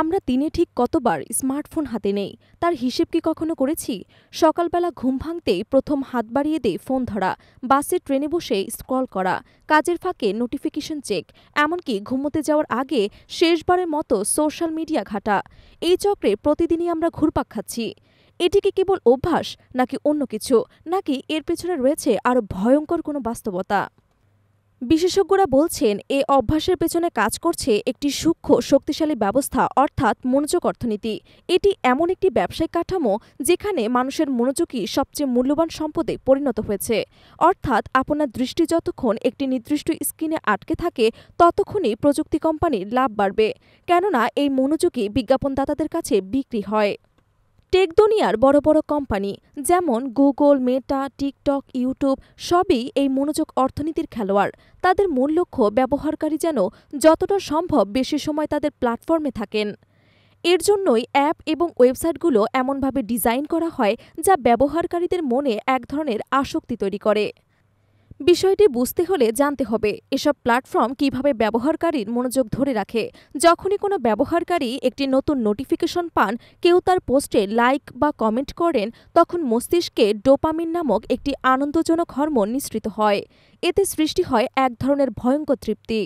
আমরা দিনে ঠিক কতবার স্মার্টফোন হাতে নেই তার হিসেব কি কখনো করেছি? সকালবেলা ঘুম ভাঙতেই প্রথম হাত বাড়িয়ে দিয়ে ফোন ধরা, বাসে ট্রেনে বসে স্ক্রল করা, কাজের ফাঁকে নোটিফিকেশন চেক, এমনকি ঘুমোতে যাওয়ার আগে শেষবারের মতো সোশ্যাল মিডিয়া ঘাঁটা। এই চক্রে প্রতিদিনই আমরা ঘুরপাক খাচ্ছি। এটি কি কেবল অভ্যাস, নাকি অন্য কিছু, নাকি এর পেছনে রয়েছে আরও ভয়ঙ্কর কোনো বাস্তবতা? বিশেষজ্ঞরা বলছেন, এ অভ্যাসের পেছনে কাজ করছে একটি সূক্ষ্ম শক্তিশালী ব্যবস্থা, অর্থাৎ মনোযোগ অর্থনীতি। এটি এমন একটি ব্যবসায়িক কাঠামো যেখানে মানুষের মনোযোগই সবচেয়ে মূল্যবান সম্পদে পরিণত হয়েছে। অর্থাৎ আপনার দৃষ্টি যতক্ষণ একটি নির্দিষ্ট স্ক্রিনে আটকে থাকে ততক্ষণই প্রযুক্তি কোম্পানির লাভ বাড়বে, কেননা এই মনোযোগই বিজ্ঞাপনদাতাদের কাছে বিক্রি হয়। টেক দুনিয়ার বড় বড় কোম্পানি যেমন গুগল, মেটা, টিকটক, ইউটিউব সবই এই মনোযোগ অর্থনীতির খেলোয়াড়। তাদের মূল লক্ষ্য ব্যবহারকারী যেন যতটা সম্ভব বেশি সময় তাদের প্ল্যাটফর্মে থাকেন। এর জন্যই অ্যাপ এবং ওয়েবসাইটগুলো এমনভাবে ডিজাইন করা হয় যা ব্যবহারকারীদের মনে এক ধরনের আসক্তি তৈরি করে। বিষয়টি বুঝতে হলে জানতে হবে এসব প্ল্যাটফর্ম কিভাবে ব্যবহারকারীর মনোযোগ ধরে রাখে। যখনই কোনো ব্যবহারকারী একটি নতুন নোটিফিকেশন পান, কেউ তার পোস্টে লাইক বা কমেন্ট করেন, তখন মস্তিষ্কে ডোপামিন নামক একটি আনন্দজনক হরমোন নিঃসৃত হয়। এতে সৃষ্টি হয় এক ধরনের ভয়ঙ্কর তৃপ্তি।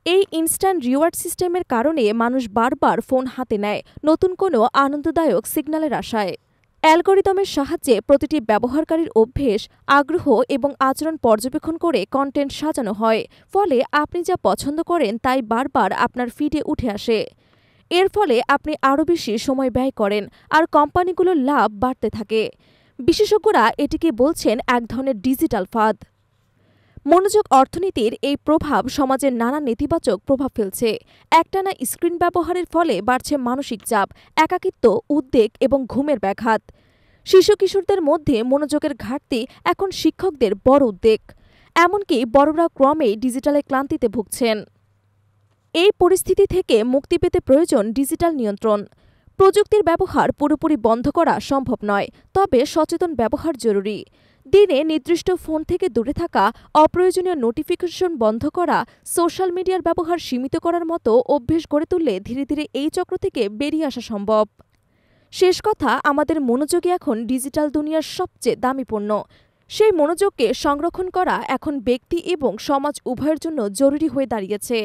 এই ইনস্ট্যান্ট রিওয়ার্ড সিস্টেমের কারণে মানুষ বারবার ফোন হাতে নেয় নতুন কোনো আনন্দদায়ক সিগন্যালের আশায়। অ্যালগরিদমের সাহায্যে প্রতিটি ব্যবহারকারীর অভ্যেস, আগ্রহ এবং আচরণ পর্যবেক্ষণ করে কন্টেন্ট সাজানো হয়। ফলে আপনি যা পছন্দ করেন তাই বারবার আপনার ফিডে উঠে আসে। এর ফলে আপনি আরও বেশি সময় ব্যয় করেন, আর কোম্পানিগুলোর লাভ বাড়তে থাকে। বিশেষজ্ঞরা এটিকে বলছেন এক ধরনের ডিজিটাল ফাঁদ। মনোযোগ অর্থনীতির এই প্রভাব সমাজের নানা নেতিবাচক প্রভাব ফেলছে। একটানা স্ক্রিন ব্যবহারের ফলে বাড়ছে মানসিক চাপ, একাকিত্ব, উদ্বেগ এবং ঘুমের ব্যাঘাত। শিশু কিশোরদের মধ্যে মনোযোগের ঘাটতি এখন শিক্ষকদের বড় উদ্বেগ। এমনকি বড়রা ক্রমেই ডিজিটালে ক্লান্তিতে ভুগছেন। এই পরিস্থিতি থেকে মুক্তি পেতে প্রয়োজন ডিজিটাল নিয়ন্ত্রণ। প্রযুক্তির ব্যবহার পুরোপুরি বন্ধ করা সম্ভব নয়, তবে সচেতন ব্যবহার জরুরি। দিনে নির্দিষ্ট ফোন থেকে দূরে থাকা, অপ্রয়োজনীয় নোটিফিকেশন বন্ধ করা, সোশ্যাল মিডিয়ার ব্যবহার সীমিত করার মতো অভ্যেস গড়ে তুললে ধীরে ধীরে এই চক্র থেকে বেরিয়ে আসা সম্ভব। শেষ কথা, আমাদের মনোযোগই এখন ডিজিটাল দুনিয়ার সবচেয়ে দামি পণ্য। সেই মনোযোগকে সংরক্ষণ করা এখন ব্যক্তি এবং সমাজ উভয়ের জন্য জরুরি হয়ে দাঁড়িয়েছে।